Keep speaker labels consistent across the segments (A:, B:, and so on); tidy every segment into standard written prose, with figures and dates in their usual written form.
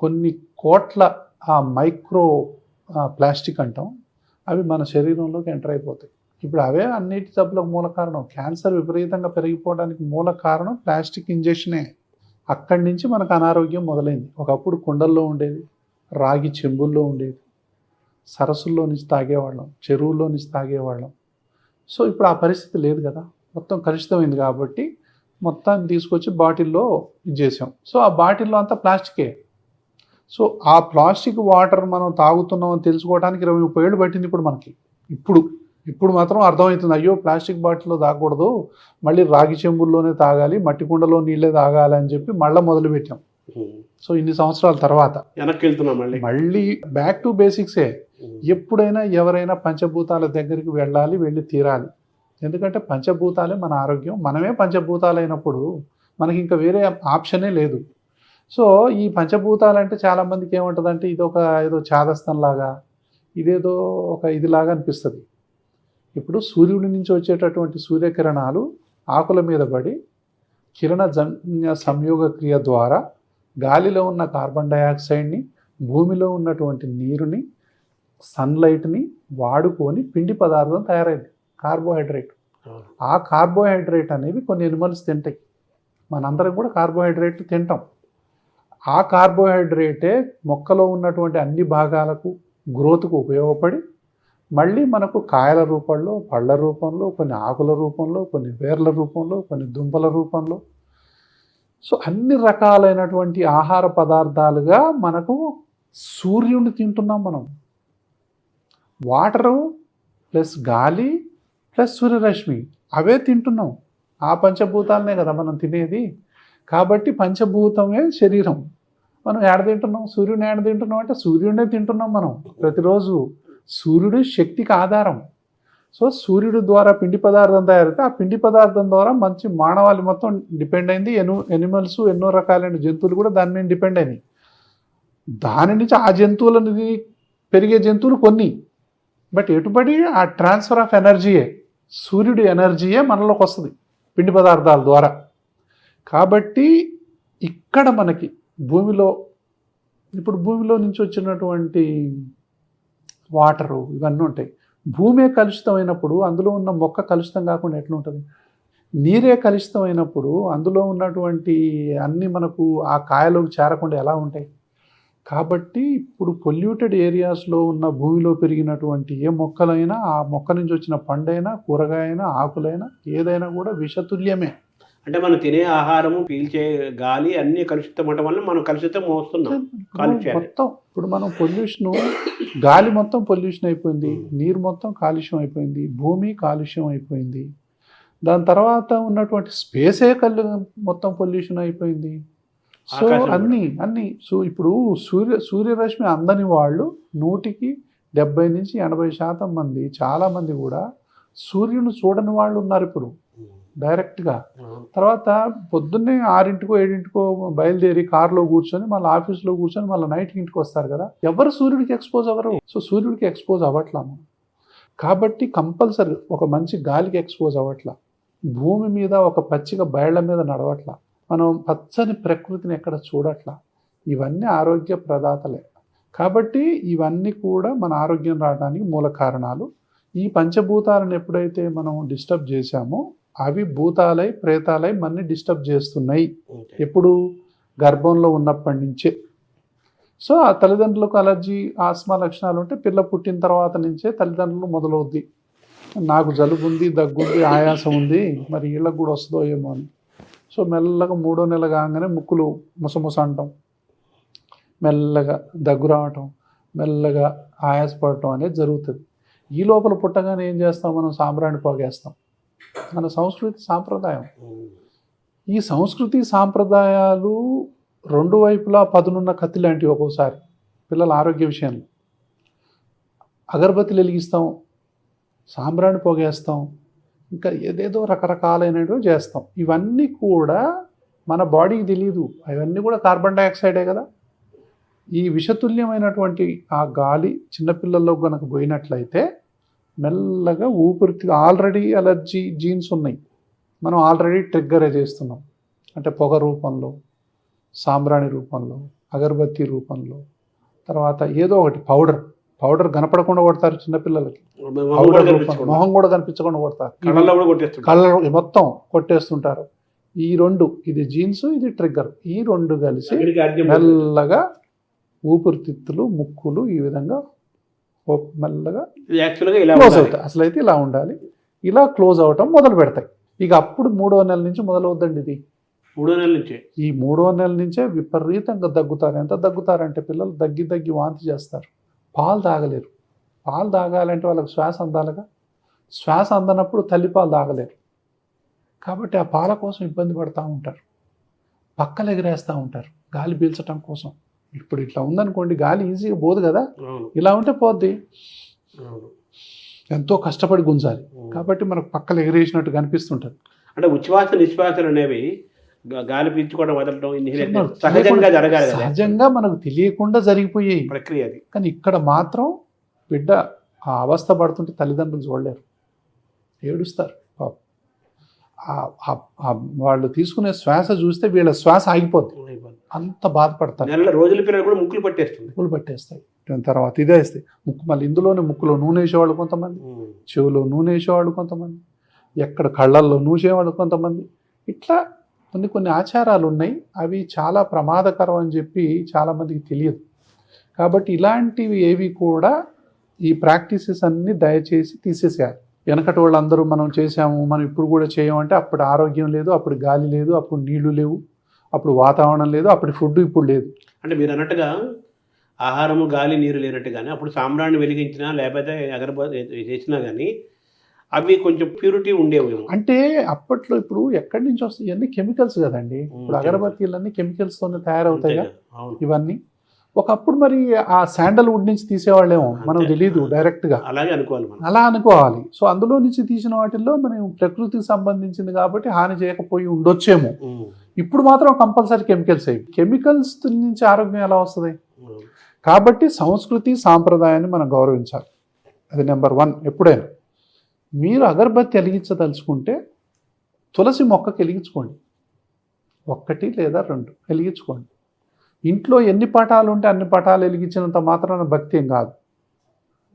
A: కొన్ని కోట్ల ఆ మైక్రో ప్లాస్టిక్ అంటాం, అవి మన శరీరంలోకి ఎంటర్ అయిపోతాయి. ఇప్పుడు అవే అన్నిటి జబ్బులకు మూల కారణం. క్యాన్సర్ విపరీతంగా పెరిగిపోవడానికి మూల కారణం ప్లాస్టిక్ ఇంజెక్షనే. అక్కడి నుంచి మనకు అనారోగ్యం మొదలైంది. ఒకప్పుడు కుండల్లో ఉండేది, రాగి చెంబుల్లో ఉండేది, సరస్సుల్లో నుంచి తాగేవాళ్ళం, చెరువుల్లో నుంచి తాగేవాళ్ళం. సో ఇప్పుడు ఆ పరిస్థితి లేదు కదా, మొత్తం కలుషితమైంది. కాబట్టి మొత్తాన్ని తీసుకొచ్చి బాటిల్లో ఇచ్చేసాం. సో ఆ బాటిల్లో అంతా ప్లాస్టికే. సో ఆ ప్లాస్టిక్ వాటర్ మనం తాగుతున్నాం అని తెలుసుకోవడానికి 20-30 ఏళ్ళు పట్టింది ఇప్పుడు మనకి. ఇప్పుడు మాత్రం అర్థమవుతుంది, అయ్యో ప్లాస్టిక్ బాటిల్లో తాగకూడదు, మళ్ళీ రాగి చెంబుల్లోనే తాగాలి, మట్టి కుండలో నీళ్ళే తాగాలి అని చెప్పి మళ్ళీ మొదలుపెట్టాం. సో ఇన్ని సంవత్సరాల తర్వాత
B: వెనక్కి వెళ్తున్నాం,
A: మళ్ళీ బ్యాక్ టు బేసిక్సే. ఎప్పుడైనా ఎవరైనా పంచభూతాల దగ్గరికి వెళ్ళి తీరాలి. ఎందుకంటే పంచభూతాలే మన ఆరోగ్యం. మనమే పంచభూతాలైనప్పుడు మనకి ఇంకా వేరే ఆప్షనే లేదు. సో ఈ పంచభూతాలంటే చాలామందికి ఏముంటుందంటే ఏదో చాదస్తంలాగా, ఇదేదో ఒక ఇదిలాగా అనిపిస్తుంది. ఇప్పుడు సూర్యుడి నుంచి వచ్చేటటువంటి సూర్యకిరణాలు ఆకుల మీద పడి కిరణజన్య సంయోగ క్రియ ద్వారా గాలిలో ఉన్న కార్బన్ డయాక్సైడ్ని, భూమిలో ఉన్నటువంటి నీరుని, సన్లైట్ని వాడుకొని పిండి పదార్థం తయారైంది, కార్బోహైడ్రేట్. ఆ కార్బోహైడ్రేట్ అనేవి కొన్ని ఎనిమల్స్ తింటాయి, మనందరం కూడా కార్బోహైడ్రేట్ తింటాం. ఆ కార్బోహైడ్రేటే మొక్కలో ఉన్నటువంటి అన్ని భాగాలకు గ్రోత్కు ఉపయోగపడి మళ్ళీ మనకు కాయల రూపంలో, పళ్ళ రూపంలో, కొన్ని ఆకుల రూపంలో, కొన్ని వేర్ల రూపంలో, కొన్ని దుంపల రూపంలో, సో అన్ని రకాలైనటువంటి ఆహార పదార్థాలుగా మనకు సూర్యుడిని తింటున్నాం మనం. వాటరు ప్లస్ గాలి ప్లస్ సూర్యరశ్మి అవే తింటున్నాం. ఆ పంచభూతాలనే కదా మనం తినేది. కాబట్టి పంచభూతమే శరీరం. మనం ఏడ తింటున్నాం, సూర్యుని ఏడ తింటున్నాం అంటే సూర్యుడినే తింటున్నాం మనం ప్రతిరోజు. సూర్యుడు శక్తికి ఆధారం. సో సూర్యుడు ద్వారా పిండి పదార్థం తయారైతే ఆ పిండి పదార్థం ద్వారా మంచి మానవాళి మొత్తం డిపెండ్ అయింది. ఎనిమల్స్, ఎన్నో రకాలైన జంతువులు కూడా దాని మీద డిపెండ్ అయినాయి. దాని నుంచి ఆ జంతువులని పెరిగే జంతువులు కొన్ని, బట్ ఎటుబడి ఆ ట్రాన్స్ఫర్ ఆఫ్ ఎనర్జీయే, సూర్యుడి ఎనర్జీయే మనలోకి వస్తుంది పిండి పదార్థాల ద్వారా. కాబట్టి ఇక్కడ మనకి భూమిలో నుంచి వచ్చినటువంటి వాటరు ఇవన్నీ ఉంటాయి. భూమే కలుషితమైనప్పుడు అందులో ఉన్న మొక్క కలుషితం కాకుండా ఎట్లా ఉంటుంది? నీరే కలుషితమైనప్పుడు అందులో ఉన్నటువంటి అన్నీ మనకు ఆ కాయలోకి చేరకుండా ఎలా ఉంటాయి? కాబట్టి ఇప్పుడు పొల్యూటెడ్ ఏరియాస్లో ఉన్న భూమిలో పెరిగినటువంటి ఏ మొక్కలైనా, ఆ మొక్క నుంచి వచ్చిన పండైనా, కూరగాయైనా, ఆకులైనా ఏదైనా కూడా విషతుల్యమే.
B: అంటే మనం తినే ఆహారము, పీల్చే గాలి అన్నీ కలుషితం అవడం వల్ల మనం కలుషితం వస్తున్నాం.
A: మొత్తం ఇప్పుడు మనం గాలి మొత్తం పొల్యూషన్ అయిపోయింది, నీరు మొత్తం కాలుష్యం అయిపోయింది, భూమి కాలుష్యం అయిపోయింది, దాని తర్వాత ఉన్నటువంటి స్పేసే మొత్తం పొల్యూషన్ అయిపోయింది. సో అన్ని సో ఇప్పుడు సూర్యరశ్మి అందని వాళ్ళు 100కి 70 నుంచి 80% మంది, చాలామంది కూడా సూర్యుని చూడని వాళ్ళు ఉన్నారు ఇప్పుడు డైరెక్ట్గా. తర్వాత పొద్దున్నే 6ంటికో 7ంటికో బయలుదేరి కారులో కూర్చొని మళ్ళీ ఆఫీస్లో కూర్చొని మళ్ళీ నైట్కి ఇంటికి వస్తారు కదా, ఎవరు సూర్యుడికి ఎక్స్పోజ్ అవ్వరు. సో సూర్యుడికి ఎక్స్పోజ్ అవ్వట్లా కాబట్టి కంపల్సరీ ఒక మంచి గాలికి ఎక్స్పోజ్ అవ్వట్లా, భూమి మీద ఒక పచ్చిక బయళ్ళ మీద నడవట్లా, మనం పచ్చని ప్రకృతిని ఎక్కడ చూడట్లా. ఇవన్నీ ఆరోగ్య ప్రదాతలే. కాబట్టి ఇవన్నీ కూడా మన ఆరోగ్యం రావడానికి మూల కారణాలు. ఈ పంచభూతాలను ఎప్పుడైతే మనం డిస్టర్బ్ చేశామో అవి భూతాలై, ప్రేతాలై మనని డిస్టర్బ్ చేస్తున్నాయి. ఎప్పుడు? గర్భంలో ఉన్నప్పటి నుంచే. సో ఆ తల్లిదండ్రులకు అలర్జీ, ఆస్మా లక్షణాలు ఉంటే పిల్ల పుట్టిన తర్వాత నుంచే తల్లిదండ్రులు మొదలవుద్ది, నాకు జలుబు ఉంది, దగ్గుంది, ఆయాసం ఉంది, మరి వీళ్ళకు కూడా వస్తుందో ఏమో అని. సో మెల్లగా 3వ నెల కాగానే ముక్కులు ముసముస అంటాం, మెల్లగా దగ్గు రావటం, మెల్లగా ఆయాసపడటం అనేది జరుగుతుంది. ఈ లోపల పుట్టగానే ఏం చేస్తాం మనం? సాంబ్రాణి పోగేస్తాం. మన సంస్కృతి సాంప్రదాయం. ఈ సంస్కృతి సాంప్రదాయాలు రెండు వైపులా పదునున్న కత్తి లాంటివి. ఒక్కోసారి పిల్లల ఆరోగ్య విషయంలో అగరబత్తిలు వెలిగిస్తాం, సాంబ్రాణి పోగేస్తాం, ఇంకా ఏదేదో రకరకాలైనవి చేస్తాం. ఇవన్నీ కూడా మన బాడీకి తెలియదు, అవన్నీ కూడా కార్బన్ డైఆక్సైడే కదా. ఈ విషతుల్యమైనటువంటి ఆ గాలి చిన్నపిల్లల్లో కనుక పోయినట్లయితే మెల్లగా ఊపిరితిత్తు, ఆల్రెడీ అలర్జీ జీన్స్ ఉన్నాయి, మనం ఆల్రెడీ ట్రిగ్గరే చేస్తున్నాం. అంటే పొగ రూపంలో, సాంబ్రాణి రూపంలో, అగరబత్తి రూపంలో, తర్వాత ఏదో ఒకటి పౌడర్ కనపడకుండా కొడతారు చిన్నపిల్లలకి, పౌడర్ రూపంలో మొహం కూడా కనిపించకుండా కొడతారు, కళ్ళ మొత్తం కొట్టేస్తుంటారు. ఈ రెండు, ఇది జీన్స్, ఇది ట్రిగ్గర్, ఈ రెండు కలిసి మెల్లగా ఊపిరితిత్తులు, ముక్కులు ఈ విధంగా మెల్లగా క్లోజ్ అవుతాయి. అసలు అయితే ఇలా ఉండాలి, ఇలా క్లోజ్ అవటం మొదలు పెడతాయి. ఇక అప్పుడు 3వ నెల నుంచి మొదలవుద్దండి ఇది.
B: 3వ నెల నుంచి
A: ఈ 3వ నెల నుంచే విపరీతంగా దగ్గుతారు. ఎంత దగ్గుతారంటే పిల్లలు దగ్గి వాంతి చేస్తారు, పాలు తాగలేరు. పాలు తాగాలంటే వాళ్ళకి శ్వాస అందాలిగా, శ్వాస అందనప్పుడు తల్లిపాలు తాగలేరు. కాబట్టి ఆ పాల కోసం ఇబ్బంది పడుతూ ఉంటారు, పక్కలు ఎగరేస్తూ ఉంటారు గాలి పీల్చడం కోసం. ఇప్పుడు ఇట్లా ఉందనుకోండి, గాలి ఈజీగా పోదు కదా, ఇలా ఉంటే పోద్ది, ఎంతో కష్టపడి గుంజాలి. కాబట్టి మనకు పక్కలు ఎగరేసినట్టు కనిపిస్తుంటుంది.
B: అంటే ఉచ్ఛ్వాస నిశ్వాసలు అనేవి గాలి పీల్చుకోవడం వదలడం సహజంగా జరగాలి,
A: సహజంగా మనకు తెలియకుండా జరిగిపోయాయి
B: ప్రక్రియ అది.
A: కానీ ఇక్కడ మాత్రం బిడ్డ ఆ అవస్థ పడుతుంటే తల్లిదండ్రులు చూడలేరు, ఏడుస్తారు పాపం. వాళ్ళు తీసుకునే శ్వాస చూస్తే వీళ్ళ శ్వాస ఆగిపోద్ది, అంత బాధపడతారు.
B: నెల రోజుల పిల్లలు కూడా ముక్కులు పట్టేస్తాయి.
A: తర్వాత ఇదే వేస్తాయి ముక్కు. మళ్ళీ ఇందులోనే ముక్కులో నూనె వేసేవాళ్ళు కొంతమంది, చెవులో నూనె వేసేవాళ్ళు కొంతమంది, ఎక్కడ కళ్ళల్లో నూసేవాళ్ళు కొంతమంది. ఇట్లా కొన్ని ఆచారాలు ఉన్నాయి, అవి చాలా ప్రమాదకరం అని చెప్పి చాలామందికి తెలియదు. కాబట్టి ఇలాంటివి ఏవి కూడా ఈ ప్రాక్టీసెస్ అన్నీ దయచేసి తీసేసేయాలి. వెనకటి వాళ్ళందరూ మనం చేసాము, మనం ఇప్పుడు కూడా చేయమంటే అప్పుడు ఆరోగ్యం లేదు, అప్పుడు గాలి లేదు, అప్పుడు నీళ్లు లేవు, అప్పుడు వాతావరణం లేదు, అప్పుడు ఫుడ్ ఇప్పుడు లేదు.
B: అంటే మీరు అన్నట్టుగా ఆహారము, గాలి, నీరు లేనట్టుగానే అప్పుడు సాంబ్రాన్ని వెలిగించినా లేకపోతే అగరబత్తి చేసినా కానీ అవి కొంచెం ప్యూరిటీ ఉండేవేమో.
A: అంటే అప్పట్లో ఇప్పుడు ఎక్కడి నుంచి వస్తాయి ఇవన్నీ కెమికల్స్ కదండి. ఇప్పుడు అగరబత్తీలన్నీ కెమికల్స్తోనే తయారవుతాయి ఇవన్నీ. ఒకప్పుడు మరి ఆ శాండల్వుడ్ నుంచి తీసేవాళ్ళేమో మనకు తెలియదు, డైరెక్ట్గా
B: అలాగే అనుకోవాలి,
A: అలా అనుకోవాలి. సో అందులో నుంచి తీసిన వాటిల్లో మనం ప్రకృతికి సంబంధించింది కాబట్టి హాని చేయకపోయి ఉండొచ్చేమో. ఇప్పుడు మాత్రం కంపల్సరీ కెమికల్స్ అయ్యి, కెమికల్స్ నుంచి ఆరోగ్యం ఎలా వస్తుంది? కాబట్టి సంస్కృతి సాంప్రదాయాన్ని మనం గౌరవించాలి, అది నెంబర్ 1. ఎప్పుడైనా మీరు అగరబత్తి వెలిగించదలుచుకుంటే తులసి మొక్కకి వెలిగించుకోండి, 1 లేదా 2 వెలిగించుకోండి. ఇంట్లో ఎన్ని పటాలు ఉంటే అన్ని పటాలు వెలిగించినంత మాత్రాన భక్తి ఏం కాదు.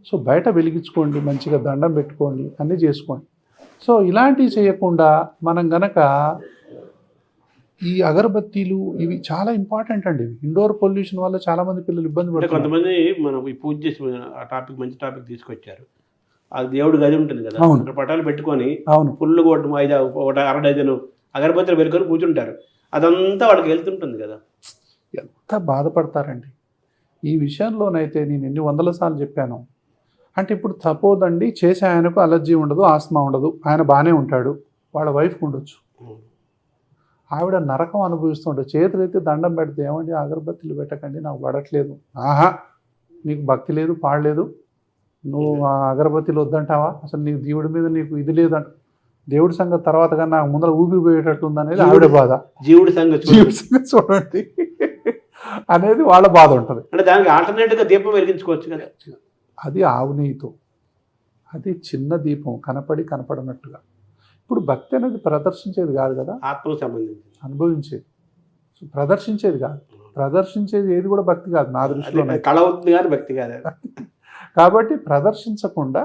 A: సో బయట వెలిగించుకోండి, మంచిగా దండం పెట్టుకోండి, అన్నీ చేసుకోండి. సో ఇలాంటివి చేయకుండా మనం గనక ఈ అగరబత్తీలు ఇవి చాలా ఇంపార్టెంట్ అండి. ఇండోర్ పొల్యూషన్ వల్ల చాలా మంది పిల్లలు ఇబ్బంది పడుతున్నారు.
B: కొంతమంది మనం ఈ పూజ చేసి ఆ టాపిక్, మంచి టాపిక్ తీసుకొచ్చారు. అది దేవుడి గది ఉంటుంది కదా, పటాలు పెట్టుకొని ఫుల్ కొట్టడం 1 డజను అగరబత్తులు పెట్టుకొని కూర్చుంటారు. అదంతా వాళ్ళకి వెళ్తుంటుంది కదా,
A: ఎంత బాధపడతారండి. ఈ విషయంలోనైతే నేను ఎన్ని 100 సార్లు చెప్పాను. అంటే ఇప్పుడు సపోజ్ అండి, చేసే ఆయనకు అలర్జీ ఉండదు, ఆస్మా ఉండదు, ఆయన బాగానే ఉంటాడు, వాళ్ళ వైఫ్కి ఉండొచ్చు. ఆవిడ నరకం అనుభవిస్తుంటాడు. చేతులు అయితే దండం పెడితే ఏమండి అగరబత్తులు పెట్టకండి, నాకు పడట్లేదు. ఆహా, నీకు భక్తి లేదు, పాడలేదు, నువ్వు ఆ అగరబత్తిలు వద్దంటావా, అసలు నీకు దేవుడి మీద నీకు ఇది లేదంట. దేవుడి సంగతి తర్వాత కానీ నాకు ముందర ఊపిరిపోయేటట్టు ఉందనేది ఆవిడ బాధ.
B: జీవుడి సంగతి
A: చూడండి అనేది వాళ్ళ బాధ ఉంటుంది.
B: అంటే దానికి ఆల్టర్నేటివ్గా దీపం వెలిగించుకోవచ్చు కదా.
A: అది ఆవు నెయ్యితో, అది చిన్న దీపం కనపడనట్టుగా. ఇప్పుడు భక్తి అనేది ప్రదర్శించేది కాదు కదా,
B: ఆత్మకు సంబంధించి
A: అనుభవించేది, ప్రదర్శించేది కాదు. ప్రదర్శించేది ఏది కూడా భక్తి కాదు నా దృష్టిలో.
B: కళ అవుతుంది కానీ భక్తి కాదు.
A: కాబట్టి ప్రదర్శించకుండా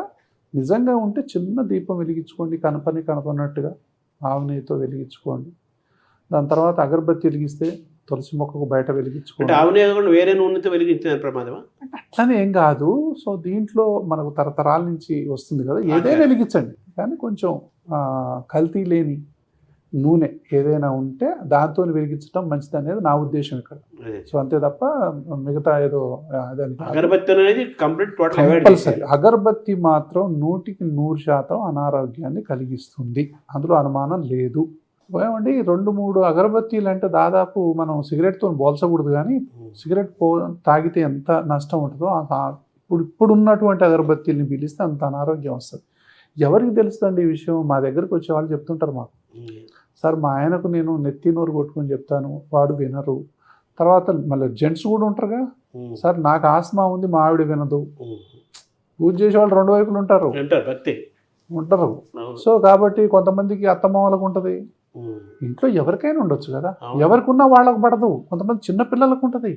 A: నిజంగా ఉంటే చిన్న దీపం వెలిగించుకోండి, కనపడినట్టుగా ఆవు నెయ్యితో వెలిగించుకోండి. దాని తర్వాత అగరబత్తి వెలిగిస్తే తులసి మొక్కకు బయట వెలిగించుకోండి.
B: ఆవు నెయ్యి వేరే నూనెతో వెలిగించిన ప్రమాదమా?
A: అట్లనే ఏం కాదు. సో దీంట్లో మనకు తరతరాల నుంచి వస్తుంది కదా, ఏదైనా వెలిగించండి, కానీ కొంచెం కల్తీ లేని నూనె ఏదైనా ఉంటే దాంతో వెలిగించడం మంచిది అనేది నా ఉద్దేశం ఇక్కడ. సో అంతే తప్ప మిగతా ఏదో కంపల్సరీ. అగరబత్తి మాత్రం 100% అనారోగ్యాన్ని కలిగిస్తుంది, అందులో అనుమానం లేదు. ఏమండి 2-3 అగరబత్తీలు అంటే దాదాపు మనం సిగరెట్తో పోల్చకూడదు, కానీ సిగరెట్ తాగితే ఎంత నష్టం ఉంటుందో ఇప్పుడున్నటువంటి అగరబత్తీల్ని పీలిస్తే అంత అనారోగ్యం వస్తుంది. ఎవరికి తెలుస్తుంది ఈ విషయం? మా దగ్గరకు వచ్చే వాళ్ళు చెప్తుంటారు మాకు, సార్ మా ఆయనకు నేను నెత్తి నోరు కొట్టుకొని చెప్తాను, వాడు వినరు. తర్వాత మళ్ళీ జెంట్స్ కూడా ఉంటారుగా, సార్ నాకు ఆస్మా ఉంది, మా ఆవిడ వినదు. పూజ చేసే వాళ్ళు 2 వైపులు ఉంటారు. సో కాబట్టి కొంతమందికి అత్తమామలకు ఉంటుంది, ఇంట్లో ఎవరికైనా ఉండొచ్చు కదా, ఎవరికి ఉన్నా వాళ్ళకు పడదు, కొంతమంది చిన్న పిల్లలకు ఉంటుంది.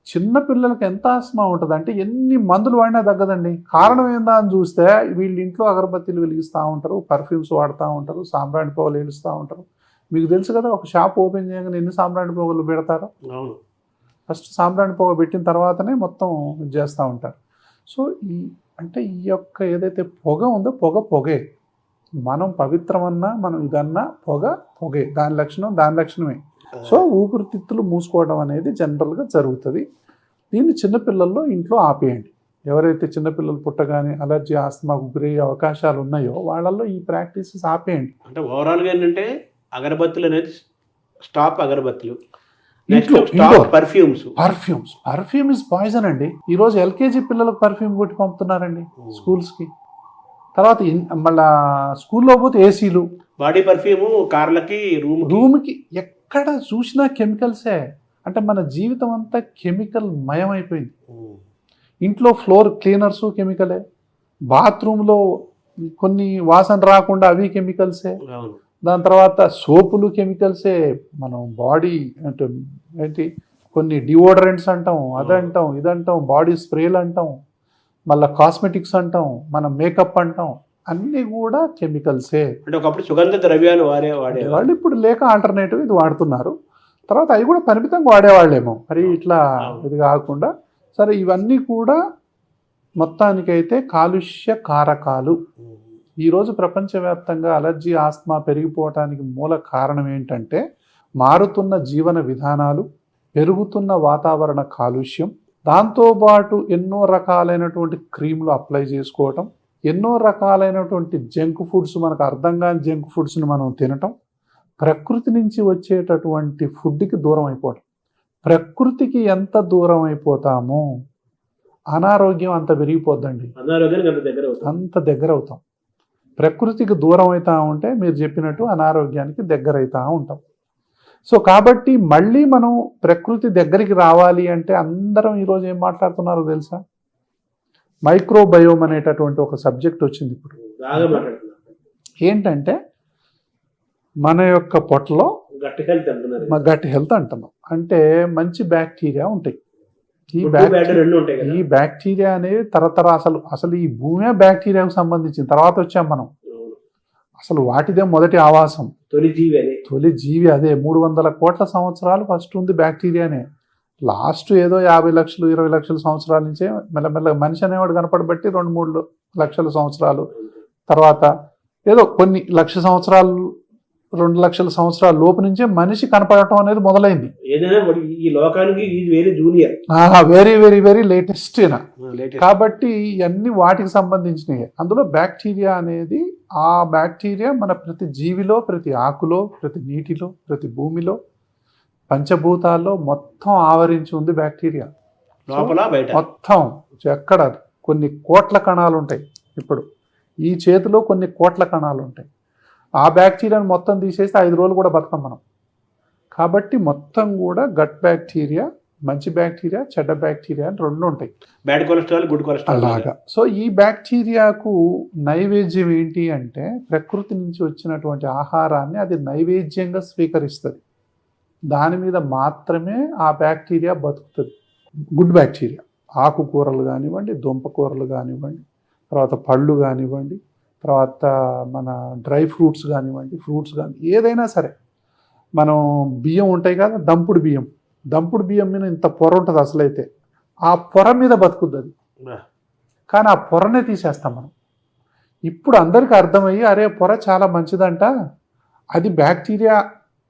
A: చిన్న పిల్లలకి ఎంత ఆస్మా ఉంటుంది అంటే ఎన్ని మందులు వాడినా తగ్గదండి. కారణం ఏందా అని చూస్తే వీళ్ళు ఇంట్లో అగరబత్తీలు వెలిగిస్తూ ఉంటారు, పర్ఫ్యూమ్స్ వాడుతూ ఉంటారు, సాంబ్రాణి పొగలు వేలుస్తూ ఉంటారు. మీకు తెలుసు కదా, ఒక షాప్ ఓపెన్ చేయగానే ఎన్ని సాంబ్రాణి పొగలు పెడతారో. ఫస్ట్ సాంబ్రాణి పొగ పెట్టిన తర్వాతనే మొత్తం చేస్తూ ఉంటారు. సో ఈ యొక్క ఏదైతే పొగ ఉందో పొగే. మనం పవిత్రమన్నా మనం ఇదన్నా పొగే, దాని లక్షణమే. సో ఊపిరితిత్తులు మూసుకోవడం అనేది జనరల్గా జరుగుతుంది. దీన్ని చిన్నపిల్లల్లో ఇంట్లో ఆపేయండి. ఎవరైతే చిన్నపిల్లలు పుట్టగానే అలర్జీ ఆస్తమాకు గురయ్యే అవకాశాలు ఉన్నాయో వాళ్ళల్లో ఈ ప్రాక్టీసెస్ ఆపేయండి.
B: అంటే ఓవరాల్గా ఏంటంటే అగరబత్తులు అనేది స్టాప్, అగరబత్తులు
A: పర్ఫ్యూమ్ ఇస్ పాయిజన్ అండి. ఈరోజు ఎల్కేజీ పిల్లలకు పర్ఫ్యూమ్ కొట్టి పంపుతున్నారండి స్కూల్స్కి. తర్వాత మళ్ళా స్కూల్లో పోతే ఏసీలు,
B: బాడీ పర్ఫ్యూమ్, కార్లకి,
A: రూమ్కి ఎక్కడ చూసినా కెమికల్సే. అంటే మన జీవితం అంతా కెమికల్ మయమైపోయింది. ఇంట్లో ఫ్లోర్ క్లీనర్స్ కెమికలే, బాత్రూంలో కొన్ని వాసన రాకుండా అవి కెమికల్సే, దాని తర్వాత సోపులు కెమికల్సే, మనం బాడీ అంటే ఏంటి కొన్ని డియోడరెంట్స్ అంటాం, అదంటాం ఇదంటాం, బాడీ స్ప్రేలు అంటాం, మళ్ళీ కాస్మెటిక్స్ అంటాం, మనం మేకప్ అంటాం, అన్నీ కూడా కెమికల్సే.
B: అంటే ఒకప్పుడు సుగంధ ద్రవ్యాలు
A: వాళ్ళు ఇప్పుడు లేక ఆల్టర్నేటివ్ ఇది వాడుతున్నారు. తర్వాత అవి కూడా పరిమితంగా వాడేవాళ్ళేమో, మరి ఇట్లా ఇది కాకుండా. సరే, ఇవన్నీ కూడా మొత్తానికైతే కాలుష్య కారకాలు. ఈరోజు ప్రపంచవ్యాప్తంగా అలర్జీ ఆస్తమా పెరిగిపోవటానికి మూల కారణం ఏంటంటే మారుతున్న జీవన విధానాలు, పెరుగుతున్న వాతావరణ కాలుష్యం, దాంతోపాటు ఎన్నో రకాలైనటువంటి క్రీములు అప్లై చేసుకోవటం, ఎన్నో రకాలైనటువంటి జంక్ ఫుడ్స్, మనకు అర్థం కాని జంక్ ఫుడ్స్ని మనం తినటం, ప్రకృతి నుంచి వచ్చేటటువంటి ఫుడ్కి దూరం అయిపోవటం. ప్రకృతికి ఎంత దూరం అయిపోతామో అనారోగ్యం అంత పెరిగిపోద్దండి, అంత దగ్గర అవుతాం. ప్రకృతికి దూరం అవుతా ఉంటే మీరు చెప్పినట్టు అనారోగ్యానికి దగ్గర అవుతూ ఉంటాం. సో కాబట్టి మళ్ళీ మనం ప్రకృతి దగ్గరికి రావాలి అంటే అందరం ఈరోజు ఏం మాట్లాడుతున్నారో తెలుసా? మైక్రోబయోమ్ అనేటటువంటి ఒక సబ్జెక్ట్ వచ్చింది ఇప్పుడు. ఏంటంటే మన యొక్క పొట్టలో గట్టి హెల్త్ అంటున్నాం. అంటే మంచి బ్యాక్టీరియా ఉంటాయి. ఈ బ్యాక్టీరియా అనేది అసలు ఈ భూమే బ్యాక్టీరియాకు సంబంధించింది. తర్వాత వచ్చాం మనం, అసలు వాటిదే మొదటి ఆవాసం, తొలి జీవి అదే. 300 కోట్ల సంవత్సరాలు ఫస్ట్ ఉంది బ్యాక్టీరియానే. లాస్ట్ ఏదో 50 లక్షలు 20 లక్షల సంవత్సరాల నుంచే మెల్లమెల్లగా మనిషి అనేవాడు కనపడబట్టి 2-3 లక్షల సంవత్సరాలు, తర్వాత ఏదో కొన్ని లక్ష సంవత్సరాలు 2 లక్షల సంవత్సరాల లోపు నుంచే మనిషి కనపడటం అనేది మొదలైంది. Very very very latest. కాబట్టి ఇవన్నీ వాటికి సంబంధించినవి. అందులో బ్యాక్టీరియా అనేది, ఆ బ్యాక్టీరియా మన ప్రతి జీవిలో, ప్రతి ఆకులో, ప్రతి నీటిలో, ప్రతి భూమిలో, పంచభూతాల్లో మొత్తం ఆవరించి ఉంది బ్యాక్టీరియా. మొత్తం ఎక్కడ కొన్ని కోట్ల కణాలు ఉంటాయి. ఇప్పుడు ఈ చేతిలో కొన్ని కోట్ల కణాలు ఉంటాయి. ఆ బ్యాక్టీరియాను మొత్తం తీసేస్తే 5 రోజులు కూడా బతకం మనం. కాబట్టి మొత్తం కూడా గట్ బ్యాక్టీరియా, మంచి బ్యాక్టీరియా, చెడ్డ బ్యాక్టీరియా అని 2 ఉంటాయి.
B: బ్యాడ్ కొలెస్ట్రాల్, గుడ్ కొలెస్ట్రాల్
A: అలాగా. సో ఈ బ్యాక్టీరియాకు నైవేద్యం ఏంటి అంటే ప్రకృతి నుంచి వచ్చినటువంటి ఆహారాన్ని అది నైవేద్యంగా స్వీకరిస్తుంది. దాని మీద మాత్రమే ఆ బ్యాక్టీరియా బతుకుతుంది. గుడ్ బ్యాక్టీరియా ఆకుకూరలు కానివ్వండి, దుంపకూరలు కానివ్వండి, తర్వాత పళ్ళు కానివ్వండి, తర్వాత మన డ్రై ఫ్రూట్స్ కానివ్వండి, ఫ్రూట్స్ కానీ ఏదైనా సరే. మనం బియ్యం ఉంటాయి కదా, దంపుడు బియ్యం మీద ఇంత పొర ఉంటుంది అసలైతే. ఆ పొర మీద బతుకుద్ది అది, కానీ ఆ పొరనే తీసేస్తాం మనం. ఇప్పుడు అందరికీ అర్థమయ్యి అరే పొర చాలా మంచిదంట, అది బ్యాక్టీరియా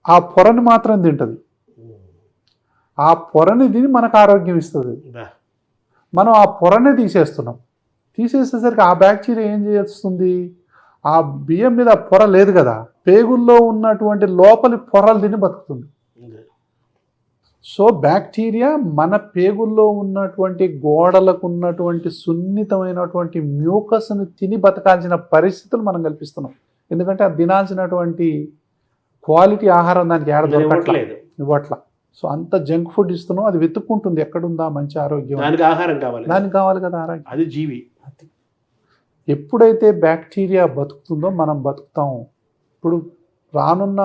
A: ఆ పొరని మాత్రం తింటుంది, ఆ పొరని తిని మనకు ఆరోగ్యం ఇస్తుంది. మనం ఆ పొరనే తీసేస్తున్నాం. తీసేసేసరికి ఆ బ్యాక్టీరియా ఏం చేస్తుంది, ఆ బియ్యం మీద పొర లేదు కదా, పేగుల్లో ఉన్నటువంటి లోపలి పొరలు తిని బతుకుతుంది. సో బ్యాక్టీరియా మన పేగుల్లో ఉన్నటువంటి గోడలకు ఉన్నటువంటి సున్నితమైనటువంటి మ్యూకస్ను తిని బతకాల్సిన పరిస్థితులు మనం కల్పిస్తున్నాం. ఎందుకంటే అది తినాల్సినటువంటి క్వాలిటీ ఆహారం దానికి ఏడ దొరకట్లేదు, ఇవ్వట్లా. సో అంత జంక్ ఫుడ్ ఇస్తున్నాం, అది వెతుక్కుంటుంది ఎక్కడుందా మంచి ఆరోగ్యం,
B: దానికి ఆహారం కావాలి,
A: దానికి కావాలి కదా ఆరోగ్యం.
B: అది జీవి.
A: ఎప్పుడైతే బ్యాక్టీరియా బతుకుతుందో మనం బతుకుతాం. ఇప్పుడు రానున్న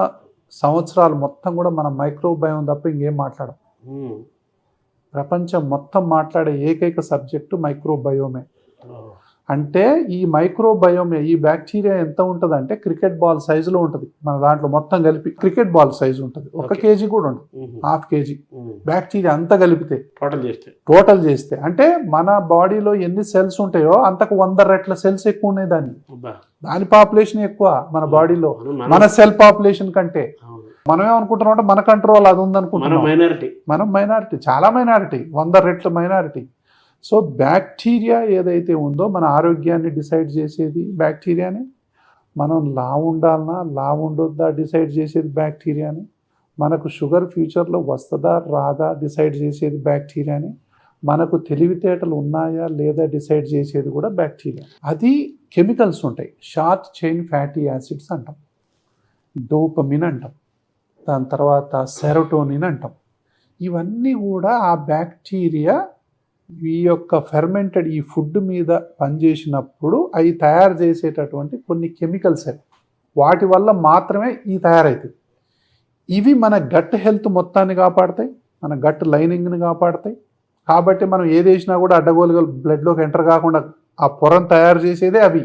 A: సంవత్సరాలు మొత్తం కూడా మనం మైక్రోబయోమ్ తప్ప ఇంకేం మాట్లాడం. ప్రపంచం మొత్తం మాట్లాడే ఏకైక సబ్జెక్టు మైక్రోబయోమే. అంటే ఈ మైక్రోబయోమ్, ఈ బ్యాక్టీరియా ఎంత ఉంటుంది అంటే క్రికెట్ బాల్ సైజులో ఉంటుంది. మన దాంట్లో మొత్తం కలిపి క్రికెట్ బాల్ సైజు ఉంటుంది. 1 కేజీ కూడా ఉండదు, 1/2 కేజీ బ్యాక్టీరియా అంతా కలిపితే టోటల్ చేస్తే అంటే మన బాడీలో ఎన్ని సెల్స్ ఉంటాయో అంతకు 100 రెట్ల సెల్స్ ఎక్కువ ఉన్నాయి. దాని పాపులేషన్ ఎక్కువ మన బాడీలో, మన సెల్ పాపులేషన్ కంటే. మనం ఏమనుకుంటున్నాం అంటే మన కంట్రోల్ అది ఉందనుకుంటున్నాం. మనం మైనారిటీ, చాలా మైనారిటీ, 100 రెట్ల మైనారిటీ. సో బ్యాక్టీరియా ఏదైతే ఉందో మన ఆరోగ్యాన్ని డిసైడ్ చేసేది బ్యాక్టీరియాని. మనం లావు ఉండాలన్నా లావు ఉండొద్దా డిసైడ్ చేసేది బ్యాక్టీరియాని. మనకు షుగర్ ఫ్యూచర్లో వస్తుందా రాదా డిసైడ్ చేసేది బ్యాక్టీరియాని. మనకు తెలివితేటలు ఉన్నాయా లేదా డిసైడ్ చేసేది కూడా బ్యాక్టీరియా. అది కెమికల్స్ ఉంటాయి, షార్ట్ చైన్ ఫ్యాటీ యాసిడ్స్ అంటాం, డోపమిన్ అంటాం, దాని తర్వాత సెరోటోనిన్ అంటాం. ఇవన్నీ కూడా ఆ బ్యాక్టీరియా ఈ యొక్క ఫెర్మెంటెడ్ ఈ ఫుడ్ మీద పనిచేసినప్పుడు అవి తయారు చేసేటటువంటి కొన్ని కెమికల్స్ అవి, వాటి వల్ల మాత్రమే ఇవి తయారవుతాయి. ఇవి మన గట్ హెల్త్ మొత్తాన్ని కాపాడతాయి, మన గట్ లైనింగ్ని కాపాడతాయి. కాబట్టి మనం ఏది వేసినా కూడా అడ్డగోలుగా బ్లడ్లోకి ఎంటర్ కాకుండా ఆ పొరను తయారు చేసేదే అవి.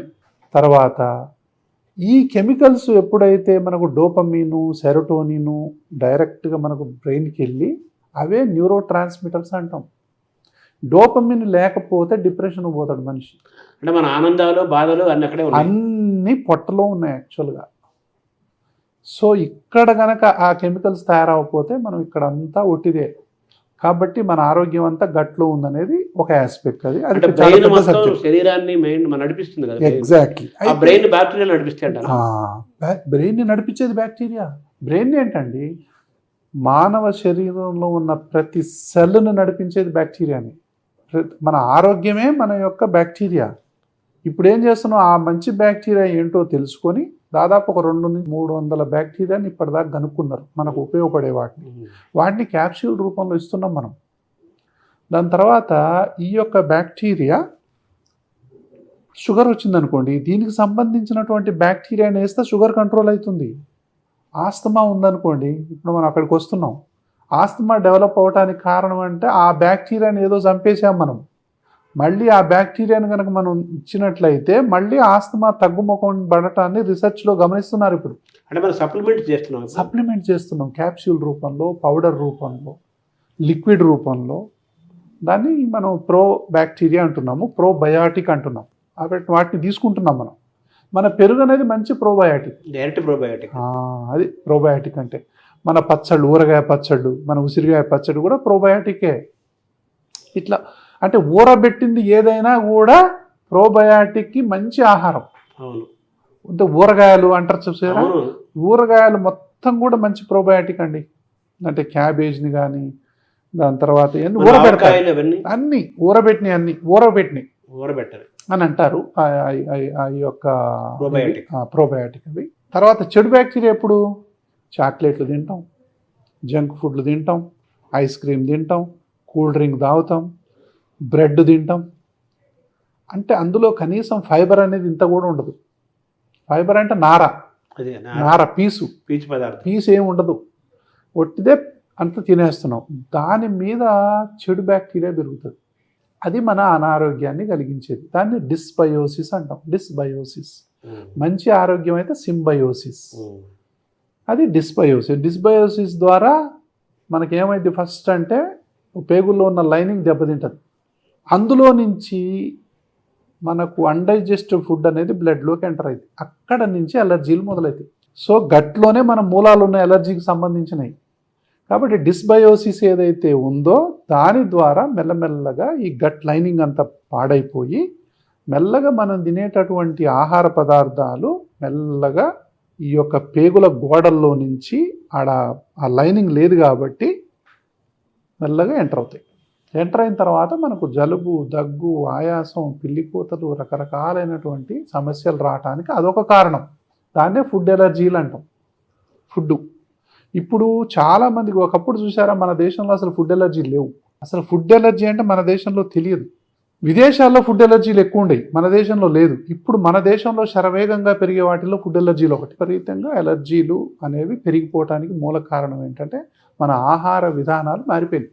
A: తర్వాత ఈ కెమికల్స్ ఎప్పుడైతే మనకు డోపమీను, సెరోటోనిను డైరెక్ట్గా మనకు బ్రెయిన్కి వెళ్ళి అవే న్యూరో ట్రాన్స్మిటర్స్ అంటాం. డోపమిన్ లేకపోతే డిప్రెషన్ పోతాడు మనిషి.
B: అంటే మన ఆనందాలు బాధలు
A: అన్నీ పొట్టలో ఉన్నాయి యాక్చువల్గా. సో ఇక్కడ కనుక ఆ కెమికల్స్ తయారవకపోతే మనం ఇక్కడ అంతా ఒట్టిదే. కాబట్టి మన ఆరోగ్యం అంతా గట్లో ఉందనేది ఒక ఆస్పెక్ట్. అది
B: శరీరాన్ని నడిపిస్తుంది కదా.
A: ఎగ్జాక్ట్లీ.
B: బ్రెయిన్ బ్యాక్టీరియా నడిపిస్తాయి.
A: బ్రెయిన్ని నడిపించేది బ్యాక్టీరియా. బ్రెయిన్ ఏంటండి, మానవ శరీరంలో ఉన్న ప్రతి సెల్ను నడిపించేది బ్యాక్టీరియాని. మన ఆరోగ్యమే మన యొక్క బ్యాక్టీరియా. ఇప్పుడు ఏం చేస్తున్నాం, ఆ మంచి బ్యాక్టీరియా ఏంటో తెలుసుకొని దాదాపు ఒక 200-300 బ్యాక్టీరియాని ఇప్పటిదాకా కనుక్కున్నారు మనకు ఉపయోగపడే వాటిని క్యాప్సూల్ రూపంలో ఇస్తున్నాం మనం. దాని తర్వాత ఈ యొక్క బ్యాక్టీరియా షుగర్ వచ్చిందనుకోండి, దీనికి సంబంధించినటువంటి బ్యాక్టీరియాని వేస్తే షుగర్ కంట్రోల్ అవుతుంది. ఆస్తమా ఉందనుకోండి, ఇప్పుడు మనం అక్కడికి వస్తున్నాం, ఆస్తమా డెవలప్ అవడానికి కారణం అంటే ఆ బ్యాక్టీరియాని ఏదో చంపేసాం మనం. మళ్ళీ ఆ బ్యాక్టీరియాని కనుక మనం ఇచ్చినట్లయితే మళ్ళీ ఆస్తమా తగ్గుముఖం పడటాన్ని రీసెర్చ్లో గమనిస్తున్నారు. ఇప్పుడు
B: అంటే మనం సప్లిమెంట్ చేస్తున్నాం క్యాప్సూల్ రూపంలో, పౌడర్ రూపంలో, లిక్విడ్ రూపంలో. దాన్ని మనం ప్రో బ్యాక్టీరియా అంటున్నాము, ప్రోబయాటిక్ అంటున్నాం. వాటిని తీసుకుంటున్నాం మనం. మన పెరుగు అనేది మంచి ప్రోబయాటిక్, డైరెక్ట్ ప్రోబయాటిక్.
A: అది ప్రోబయాటిక్ అంటే మన పచ్చళ్ళు, ఊరగాయ పచ్చళ్ళు, మన ఉసిరిగాయ పచ్చడి కూడా ప్రోబయాటికే. ఇట్లా అంటే ఊరబెట్టింది ఏదైనా కూడా ప్రోబయాటిక్కి మంచి ఆహారం. అంటే ఊరగాయలు అంటారు చూసారా, ఊరగాయలు మొత్తం కూడా మంచి ప్రోబయాటిక్ అండి. అంటే క్యాబేజ్ని కానీ, దాని తర్వాత ఊరబెడతాయి అన్ని, ఊరబెట్టినాయి అని అంటారు ఈ యొక్క ప్రోబయాటిక్ అవి. తర్వాత చెడు బ్యాక్టీరియా ఎప్పుడు, చాక్లెట్లు తింటాం, జంక్ ఫుడ్లు తింటాం, ఐస్ క్రీమ్ తింటాం, కూల్ డ్రింక్ తాగుతాం, బ్రెడ్ తింటాం. అంటే అందులో కనీసం ఫైబర్ అనేది ఇంత కూడా ఉండదు. ఫైబర్ అంటే నార పీసు ఏమి ఉండదు, ఒట్టిదే అంత తినేస్తున్నాం. దాని మీద చెడు బ్యాక్టీరియా పెరుగుతుంది. అది మన అనారోగ్యాన్ని కలిగించేది. దాన్ని డిస్బయోసిస్ అంటాం. మంచి ఆరోగ్యం అయితే సింబయోసిస్. అది డిస్బయోసిస్ ద్వారా మనకేమైంది, ఫస్ట్ అంటే పేగుల్లో ఉన్న లైనింగ్ దెబ్బతింటుంది. అందులో నుంచి మనకు అన్డైజెస్టివ్ ఫుడ్ అనేది బ్లడ్లోకి ఎంటర్ అవుతుంది. అక్కడ నుంచి అలర్జీలు మొదలవుతాయి. సో గట్లోనే మన మూలాలు ఉన్న ఎలర్జీకి సంబంధించినవి. కాబట్టి డిస్బయోసిస్ ఏదైతే ఉందో దాని ద్వారా మెల్లమెల్లగా ఈ గట్ లైనింగ్ అంతా పాడైపోయి మెల్లగా మనం తినేటటువంటి ఆహార పదార్థాలు మెల్లగా ఈ యొక్క పేగుల గోడల్లో నుంచి ఆ లైనింగ్ లేదు కాబట్టి మెల్లగా ఎంటర్ అవుతాయి. ఎంటర్ అయిన తర్వాత మనకు జలుబు, దగ్గు, ఆయాసం, పిల్లికూతలు, రకరకాలైనటువంటి సమస్యలు రావడానికి అదొక కారణం. దాన్నే ఫుడ్ ఎలర్జీలు అంటాం. ఇప్పుడు చాలామందికి, ఒకప్పుడు చూసారా మన దేశంలో అసలు ఫుడ్ ఎలర్జీ లేవు. అసలు ఫుడ్ ఎలర్జీ అంటే మన దేశంలో తెలియదు. విదేశాల్లో ఫుడ్ ఎలర్జీలు ఎక్కువ ఉండేవి, మన దేశంలో లేదు. ఇప్పుడు మన దేశంలో శరవేగంగా పెరిగే వాటిలో ఫుడ్ ఎలర్జీలు ఒకటి. విపరీతంగా ఎలర్జీలు అనేవి పెరిగిపోవటానికి మూల కారణం ఏంటంటే మన ఆహార విధానాలు మారిపోయింది.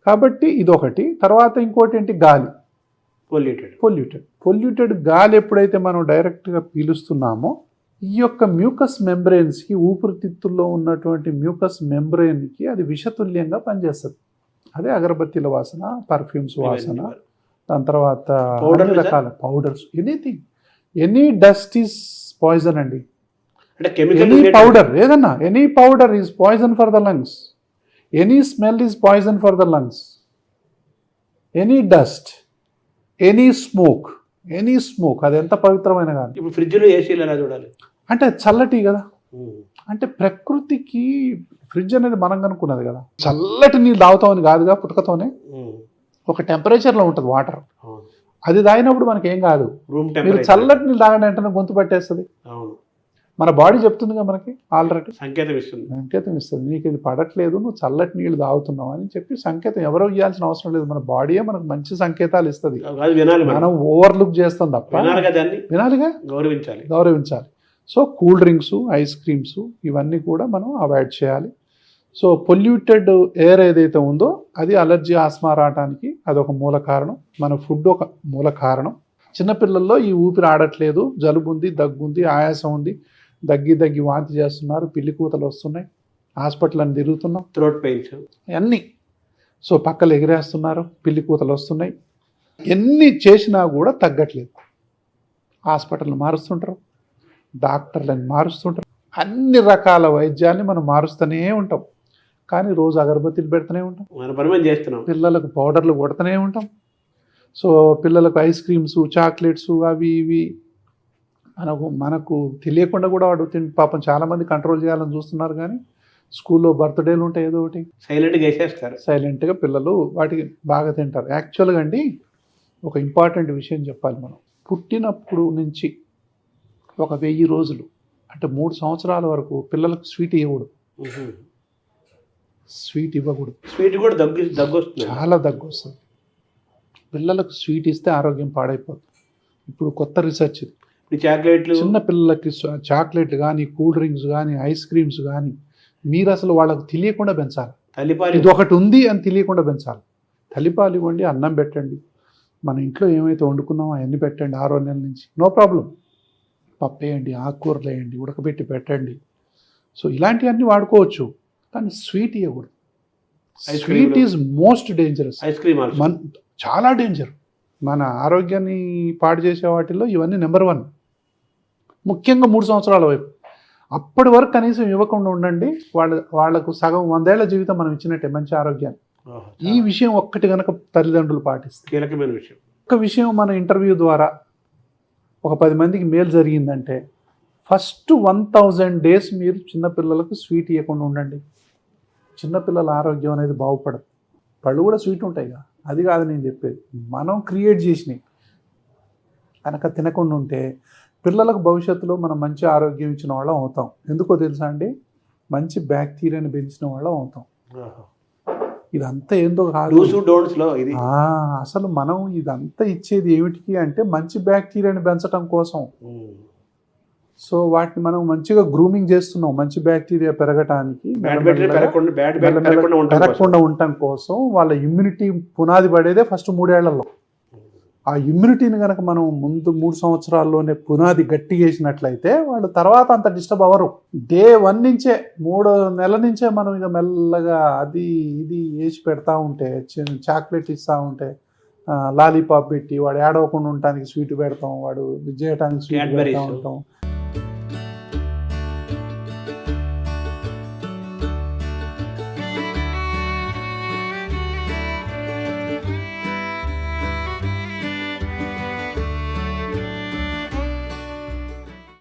A: కాబట్టి ఇదొకటి. తర్వాత ఇంకోటి ఏంటి, గాలి. పొల్యూటెడ్ గాలి ఎప్పుడైతే మనం డైరెక్ట్గా పీలుస్తున్నామో ఈ యొక్క మ్యూకస్ మెంబ్రెయిన్స్కి, ఊపిరితిత్తుల్లో ఉన్నటువంటి మ్యూకస్ మెంబ్రెయిన్కి అది విషతుల్యంగా పనిచేస్తుంది. అదే అగరబత్తీల వాసన, పర్ఫ్యూమ్స్ వాసన, దాని తర్వాత అన్ని రకాల powders, anything, any dust is poison అండి. ఎనీ పౌడర్, ఏదన్నా any powder is poison for the lungs, any smell is poison for the lungs, any dust, any smoke, అది ఎంత పవిత్రమైన కానీ.
B: ఇప్పుడు ఫ్రిడ్జ్లో ఏసీలు ఎలా చూడాలి
A: అంటే చల్లటి కదా, అంటే ప్రకృతికి ఫ్రిడ్జ్ అనేది మనం కనుక్కున్నది కదా. చల్లటి నీళ్ళు తాగుతామని కాదుగా, పుట్టుకతోనే ఒక టెంపరేచర్లో ఉంటుంది వాటర్, అది తాగినప్పుడు మనకి ఏం కాదు. మీరు చల్లటి నీళ్ళు తాగండి అంటే గొంతు పట్టేస్తుంది. మన బాడీ చెప్తుందిగా మనకి ఆల్రెడీ సంకేతం ఇస్తుంది, నీకు ఇది పడట్లేదు, నువ్వు చల్లటి నీళ్ళు తాగుతున్నావు అని చెప్పి సంకేతం. ఎవరో ఇవ్వాల్సిన అవసరం లేదు, మన బాడీయే మనకు మంచి సంకేతాలు ఇస్తుంది. మనం ఓవర్లుక్ చేస్తాం తప్ప వినాలిగా, గౌరవించాలి. So cool drinks, ice creams ఇవన్నీ కూడా మనం అవాయిడ్ చేయాలి. సో పొల్యూటెడ్ ఎయిర్ ఏదైతే ఉందో అది అలర్జీ, ఆస్మా రావడానికి అదొక మూల కారణం. మన ఫుడ్ ఒక మూల కారణం. చిన్నపిల్లల్లో ఈ ఊపిరి ఆడట్లేదు, జలుబు ఉంది, దగ్గుంది, ఆయాసం ఉంది, దగ్గి వాంతి చేస్తున్నారు, పిల్లి కూతలు వస్తున్నాయి, హాస్పిటల్ అని తిరుగుతున్నాం,
B: థ్రోట్ పెయిన్స్
A: అన్నీ. సో పక్కలు ఎగిరేస్తున్నారు, పిల్లి కూతలు వస్తున్నాయి, ఎన్ని చేసినా కూడా తగ్గట్లేదు. హాస్పిటల్ని మారుస్తుంటారు, డాక్టర్లను మారుస్తుంటారు, అన్ని రకాల వైద్యాన్ని మనం మారుస్తూనే ఉంటాం. కానీ రోజు అగరబత్తీలు పెడుతూనే ఉంటాం, పిల్లలకు పౌడర్లు కొడుతూనే ఉంటాం. సో పిల్లలకు ఐస్ క్రీమ్స్, చాక్లెట్స్ అవి ఇవి మనకు తెలియకుండా కూడా వాడు పాపం చాలామంది కంట్రోల్ చేయాలని చూస్తున్నారు. కానీ స్కూల్లో బర్త్డేలు ఉంటాయి, ఏదో ఒకటి సైలెంట్గా పిల్లలు వాటికి బాగా తింటారు. యాక్చువల్గా అండి ఒక ఇంపార్టెంట్ విషయం చెప్పాలి. మనం పుట్టినప్పుడు నుంచి ఒక 1000 రోజులు అంటే 3 సంవత్సరాల వరకు పిల్లలకు స్వీట్ ఇవ్వకూడదు. స్వీట్ కూడా దగ్గు వస్తుంది, చాలా దగ్గు వస్తుంది. పిల్లలకు స్వీట్ ఇస్తే ఆరోగ్యం పాడైపోతుంది. ఇప్పుడు కొత్త రీసెర్చ్ ఇది. చిన్న పిల్లలకి చాక్లెట్లు కానీ, కూల్ డ్రింక్స్ కానీ, ఐస్ క్రీమ్స్ కానీ మీరు అసలు వాళ్ళకు తెలియకుండా పెంచాలి. ఇది ఒకటి ఉంది అని తెలియకుండా పెంచాలి. తల్లిపాలు ఇవ్వండి, అన్నం పెట్టండి, మన ఇంట్లో ఏమైతే వండుకున్నామో అవన్నీ పెట్టండి 6 నెలల నుంచి, నో ప్రాబ్లం. పప్పు వేయండి, ఆకుకూరలు వేయండి, ఉడకబెట్టి పెట్టండి. సో ఇలాంటివన్నీ వాడుకోవచ్చు. కానీ స్వీట్ ఇవ్వకూడదు. Sweet is most dangerous. చాలా డేంజర్. మన ఆరోగ్యాన్ని పాడు చేసే వాటిల్లో ఇవన్నీ నెంబర్ 1. ముఖ్యంగా 3 సంవత్సరాల వైపు. అప్పటి వరకు కనీసం ఇవ్వకుండా ఉండండి. వాళ్లకు సగం 100 ఏళ్ల జీవితం మనం ఇచ్చినట్టే, మంచి ఆరోగ్యాన్ని. ఈ విషయం ఒక్కటి కనుక తల్లిదండ్రులు పాటిస్తే,
B: కీలకమైన విషయం.
A: ఒక విషయం మన ఇంటర్వ్యూ ద్వారా ఒక 10 మందికి మేలు జరిగిందంటే, ఫస్ట్ 1000 డేస్ మీరు చిన్నపిల్లలకు స్వీట్ ఇవ్వకుండా ఉండండి. చిన్నపిల్లల ఆరోగ్యం అనేది బాగుపడదు. పళ్ళు కూడా స్వీట్ ఉంటాయి కదా, అది కాదు నేను చెప్పేది. మనం క్రియేట్ చేసినవి కనుక తినకుండా ఉంటే పిల్లలకు భవిష్యత్తులో మనం మంచి ఆరోగ్యం ఇచ్చిన వాళ్ళం అవుతాం. ఎందుకో తెలుసా అండి, మంచి బ్యాక్టీరియాని పెంచిన వాళ్ళం అవుతాం. ఇదంతా ఏందో కాదు, అసలు మనం ఇదంతా ఇచ్చేది ఏమిటికి అంటే మంచి బ్యాక్టీరియాని పెంచడం కోసం. సో వాటిని మనం మంచిగా గ్రూమింగ్ చేస్తున్నాం, మంచి బ్యాక్టీరియా పెరగటానికి, పెరగకుండా ఉండటం కోసం. వాళ్ళ ఇమ్యూనిటీ పునాది పడేదే ఫస్ట్ 3 ఏళ్లలో. ఆ ఇమ్యూనిటీని కనుక మనం ముందు 3 సంవత్సరాల్లోనే పునాది గట్టి చేసినట్లయితే వాళ్ళు తర్వాత అంత డిస్టర్బ్ అవ్వరు. డే 1 నుంచే 3 నెలల నుంచే మనం ఇక మెల్లగా అది ఇది వేసి పెడతా ఉంటే, చాక్లెట్ ఇస్తూ ఉంటే, లాలీపాప్ పెట్టి వాడు ఏడవకుండా ఉండటానికి స్వీట్ పెడతాం, వాడు ఇది చేయడానికి స్వీట్ పెడతా ఉంటాం,